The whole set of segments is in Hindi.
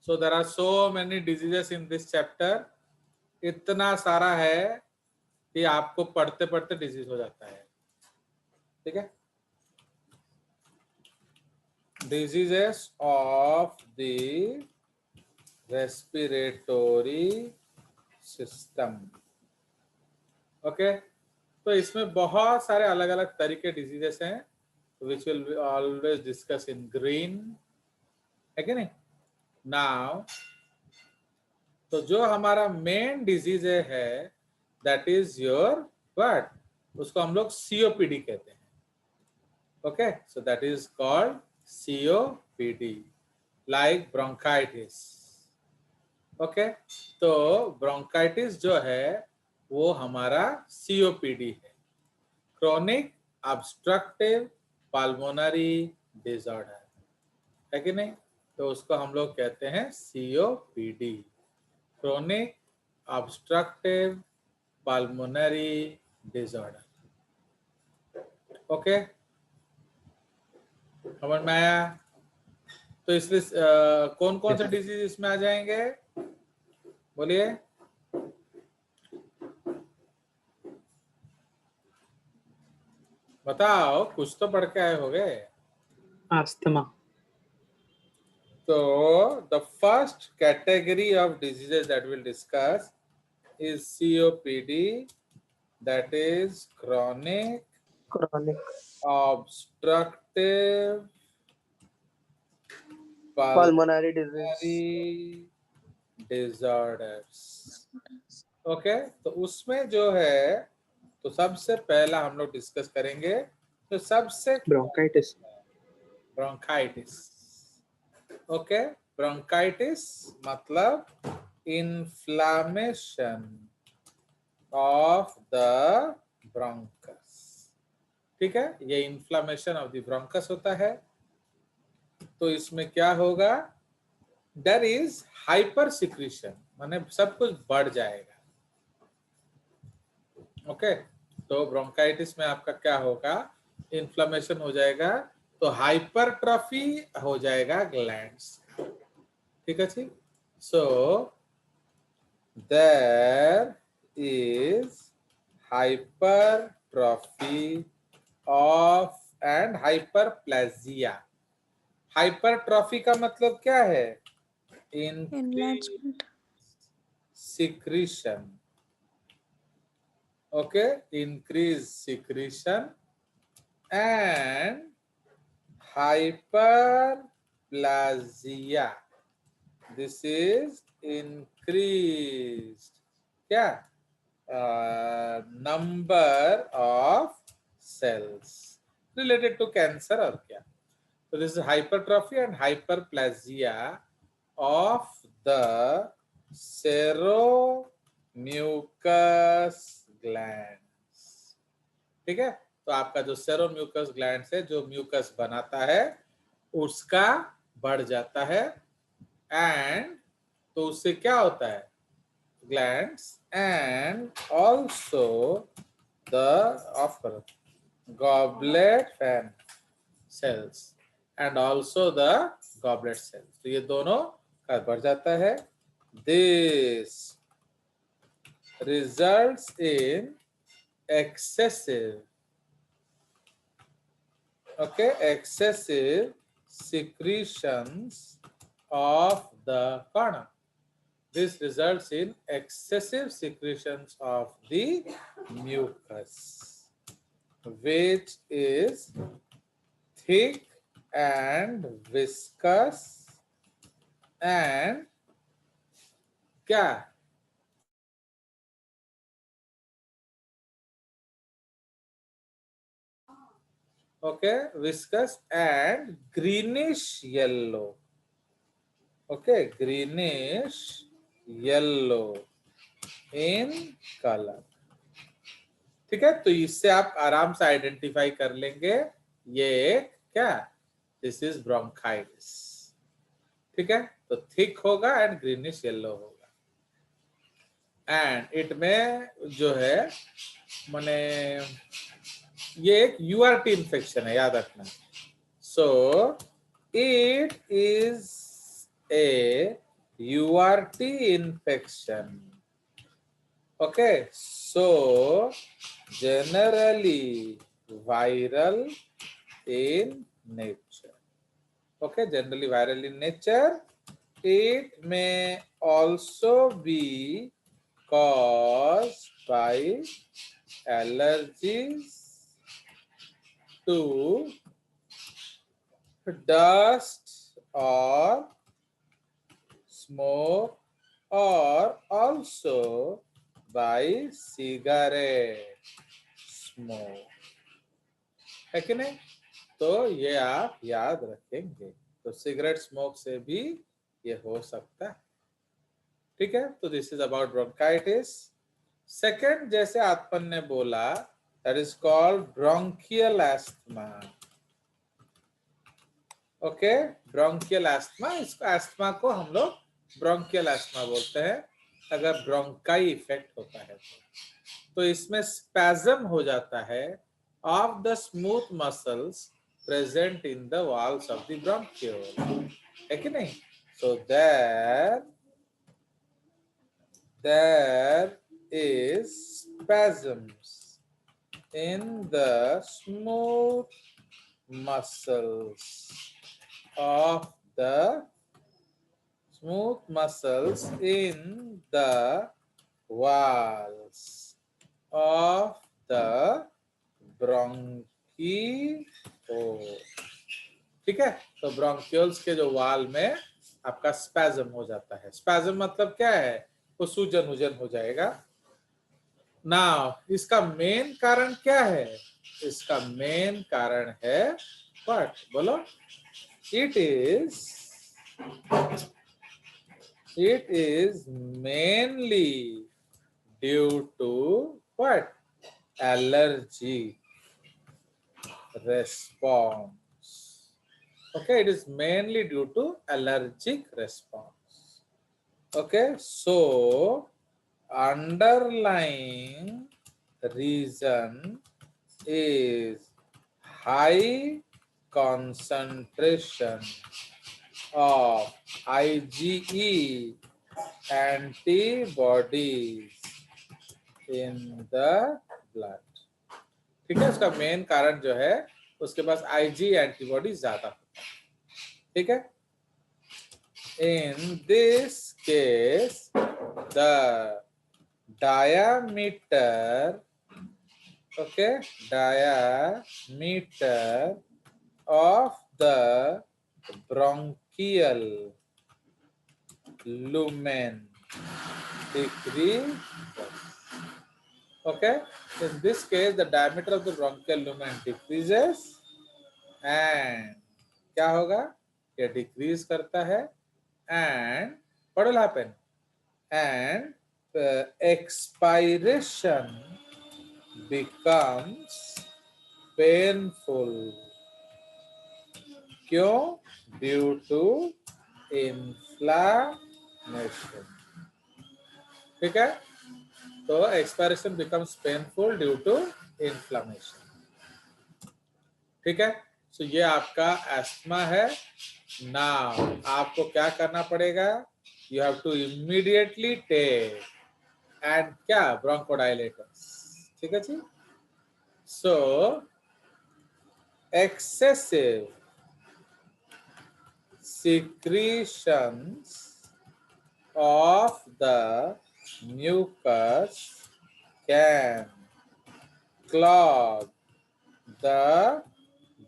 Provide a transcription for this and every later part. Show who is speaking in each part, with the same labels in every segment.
Speaker 1: So there are so many diseases in this chapter. इतना सारा है कि आपको पढ़ते पढ़ते डिजीज हो जाता है. ठीक है. Diseases of the respiratory system. Okay. तो इसमें बहुत सारे अलग अलग तरीके डिजीजेस हैं, which will be always discuss in green. है कि नहीं? Now, तो जो हमारा मेन डिजीज है दैट इज योर व्हाट, उसको हम लोग COPD कहते हैं. Okay. So that is called COPD, like bronchitis. Okay. तो ब्रोंकाइटिस जो है वो हमारा COPD है, क्रोनिक ऑब्स्ट्रक्टिव पल्मोनरी डिसऑर्डर. है कि नहीं? तो उसको हम लोग कहते हैं COPD, chronic obstructive pulmonary disorder. Okay. समझ में आया? तो इसमें कौन कौन से डिजीज इसमें आ जाएंगे? बोलिए. बताओ, कुछ तो पढ़ के आए होगे.
Speaker 2: Asthma.
Speaker 1: So the first category of diseases that we'll discuss is COPD, that is chronic obstructive
Speaker 2: pulmonary disease.
Speaker 1: disorders. Okay. तो उसमें जो है, तो सबसे पहला हम लोग डिस्कस करेंगे तो सबसे
Speaker 2: ब्रोंकाइटिस.
Speaker 1: ओके. ब्रोंकाइटिस मतलब इन्फ्लामेशन ऑफ द ब्रोंकस. ठीक है. ये इन्फ्लामेशन ऑफ द ब्रोंकस होता है. तो इसमें क्या होगा? देयर इज हाइपर सिक्रीशन, माने सब कुछ बढ़ जाएगा. ओके. तो ब्रोंकाइटिस में आपका क्या होगा? इन्फ्लामेशन हो जाएगा, तो हाइपरट्रॉफी हो जाएगा ग्लैंड्स. ठीक है जी. So there is hypertrophy of and hyperplasia. Hypertrophy का मतलब क्या है?
Speaker 3: Enlargement.
Speaker 1: secretion. Okay, increase secretion. And hyperplasia, this is increased क्या number of cells related to cancer और क्या. So this is hypertrophy and hyperplasia of the seromucous glands. ठीक है. तो आपका जो सेरोम्यूकस ग्लैंड्स है, जो म्यूकस बनाता है, उसका बढ़ जाता है. एंड तो उससे क्या होता है? Glands and also the of goblet fan cells and also the goblet cells. तो ये दोनों का बढ़ जाता है. This results in excessive secretions of the corn. This results in excessive secretions of the mucus, which is thick and viscous and क्या? Okay, viscous and greenish yellow. Okay, greenish yellow in color. ठीक है. तो इससे आप आराम से आइडेंटिफाई कर लेंगे ये क्या? This is bronchitis. ठीक है. तो थिक होगा एंड ग्रीनिश येलो होगा. एंड इट में जो है माने ये एक URT इन्फेक्शन है, याद रखना. So it is a URT infection. Okay, so generally viral in nature. Okay, generally viral in nature. It may also be caused by allergies to dust or smoke, or also by cigarette smoke. है कि नहीं? तो ये आप याद रखेंगे। तो सिगरेट स्मोक से भी ये हो सकता है। ठीक है, तो this is about bronchitis. Second, जैसे आत्मन ने बोला, that is called bronchial asthma. Okay, bronchial asthma, इसको एस्थमा को हम लोग ब्रोंकियल एस्थमा बोलते हैं अगर ब्रोंकाई इफेक्ट होता है तो इसमें स्पैज्म हो जाता है of the smooth muscles present in the walls of the bronchiole, है कि नहीं? सो there is spasms in the smooth muscles of the in the walls of the bronchiole. ठीक है, तो ब्रोंकियोल्स के जो वाल में आपका स्पैज्म हो जाता है। स्पैज्म मतलब क्या है? वो सूजन उजन हो जाएगा ना। इसका मेन कारण क्या है? इसका मेन कारण है व्हाट? बोलो। It is mainly due to what? Allergy response. Okay, it is mainly due to allergic response. Okay, so underlying reason is high concentration of IgE antibodies in the blood. ठीक है, उसका मेन कारण जो है उसके पास आईजी एंटीबॉडी ज्यादा होता है। ठीक है, इन this case the diameter of the bronchial lumen decreases. Okay, in this case the diameter of the bronchial lumen decreases and क्या होगा? ये decrease करता है and what will happen? And expiration becomes painful. क्यों? Due to inflammation. ठीक है, तो expiration becomes painful due to inflammation. ठीक है, तो ये आपका एस्थमा है। नाउ आपको क्या करना पड़ेगा? You have to immediately take and क्या? ब्रोंकोडायलेटर्स। ठीक है जी। So excessive secretions of the mucus can clog the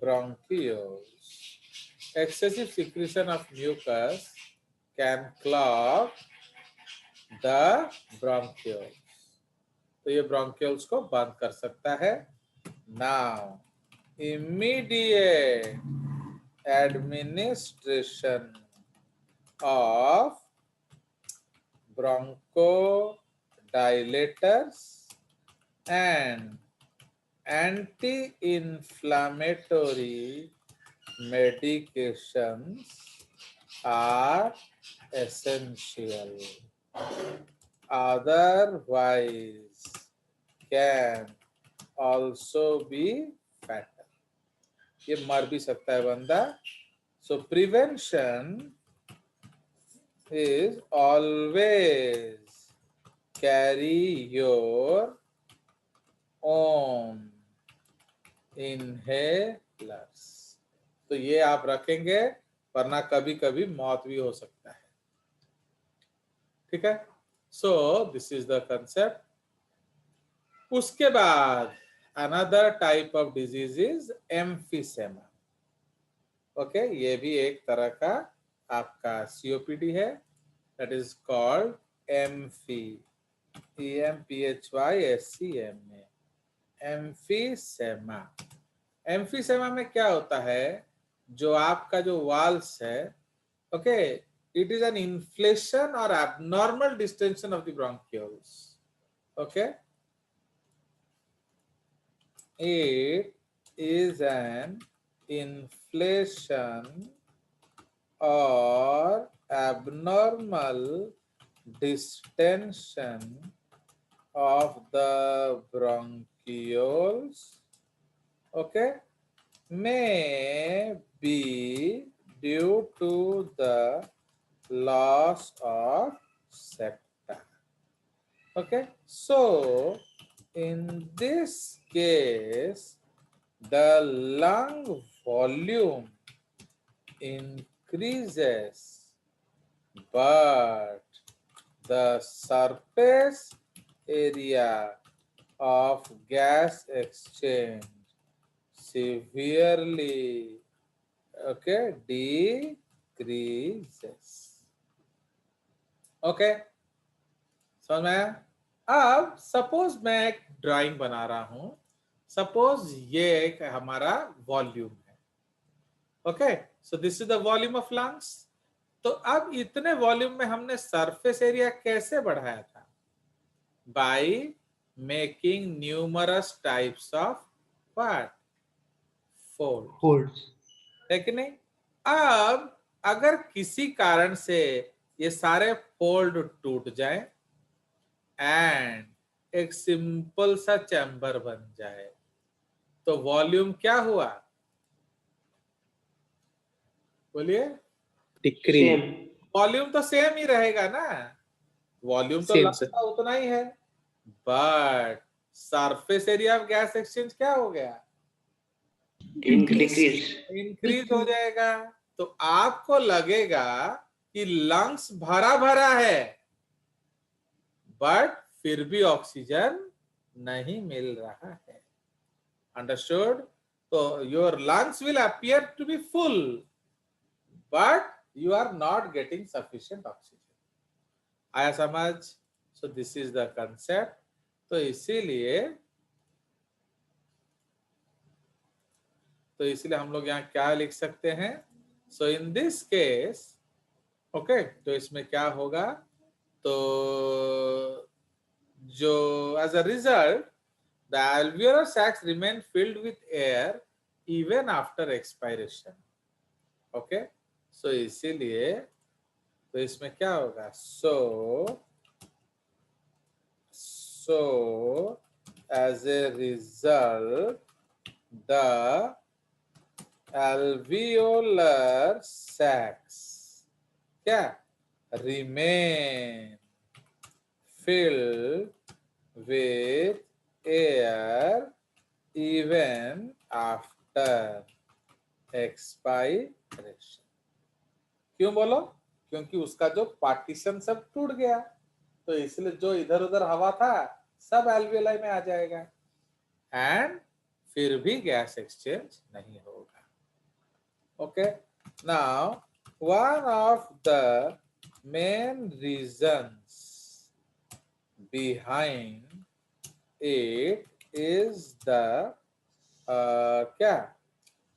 Speaker 1: bronchioles. Excessive secretion of mucus can clog the bronchioles. तो ये bronchioles को बंद कर सकता है। Now, immediate administration of bronchodilators and anti-inflammatory medications are essential. Otherwise can also be fatal. ये मर भी सकता है बंदा। So prevention is always carry your own inhalers. तो ये आप रखेंगे, वरना कभी कभी मौत भी हो सकता है। ठीक है, so this is the concept. उसके बाद another type of disease is emphysema. Okay, ये भी एक तरह का आपका सीओपीडी है, that is called emphy, EMPHYSCMA, emphysema. Emphysema में क्या होता है, जो आपका जो वाल्स है, okay, it is an inflation or abnormal distension of the bronchioles. Okay, it is an inflation or abnormal distension of the bronchioles. Okay, may be due to the loss of septa. Okay, so in this case the lung volume increases, but the surface area of gas exchange severely, okay, decreases. Okay, समझ में आया? अब सपोज मैं एक ड्राइंग बना रहा हूं, सपोज ये एक हमारा वॉल्यूम है। Okay, so this is the volume of lungs. तो अब इतने वॉल्यूम में हमने सरफेस एरिया कैसे बढ़ाया था? By making numerous types of what? Folds, है कि नहीं? अब अगर किसी कारण से ये सारे फोल्ड टूट जाए एंड एक सिंपल सा चैम्बर बन जाए, तो वॉल्यूम क्या हुआ? बोलिए।
Speaker 2: डिक्रीज।
Speaker 1: वॉल्यूम तो सेम ही रहेगा ना, वॉल्यूम तो लगता उतना ही है, but surface area of gas exchange क्या हो गया? इंक्रीज हो जाएगा। तो आपको लगेगा कि लंग्स भरा भरा है, बट फिर भी ऑक्सीजन नहीं मिल रहा है। अंडरस्टूड? तो your lungs will appear to be full, but you are not getting sufficient oxygen. आया समझ? So this is the concept. तो इसीलिए हम लोग यहाँ क्या लिख सकते हैं? So in this case, okay, तो इसमें क्या होगा? तो जो as a result the alveolar sacs remain filled with air even after expiration. Okay, so इसीलिए तो इसमें क्या होगा? So as a result, the alveolar sacs क्या remain filled with air even after expiration. क्यों बोलो? क्योंकि उसका जो पार्टीशन सब टूट गया, तो इसलिए जो इधर उधर हवा था सब एल्वियोलाई में आ जाएगा एंड फिर भी गैस एक्सचेंज नहीं होगा। Okay, now one of the main reasons behind it is the क्या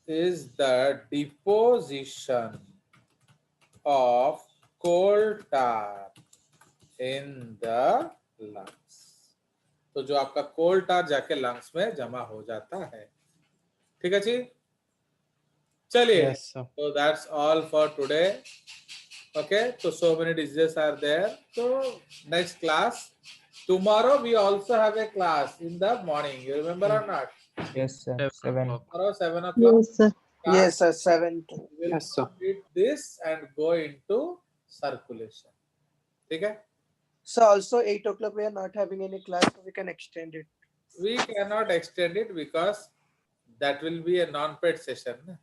Speaker 1: is the deposition of coal tar in the lungs. तो जो आपका कोल टार जाके लंग्स में जमा हो जाता है। ठीक है जी, चलिए। तो that's all for today. Okay, तो so many diseases are there. So next class, tomorrow we also have a class in the morning. You remember or not?
Speaker 3: Yes, sir. 7.
Speaker 1: Tomorrow 7 o'clock.
Speaker 2: Yes, sir. 7.
Speaker 1: We will complete this and go into circulation. ठीक है?
Speaker 2: So also 8 o'clock we are not having any class, so we can extend it.
Speaker 1: We cannot extend it because that will be a non-paid session.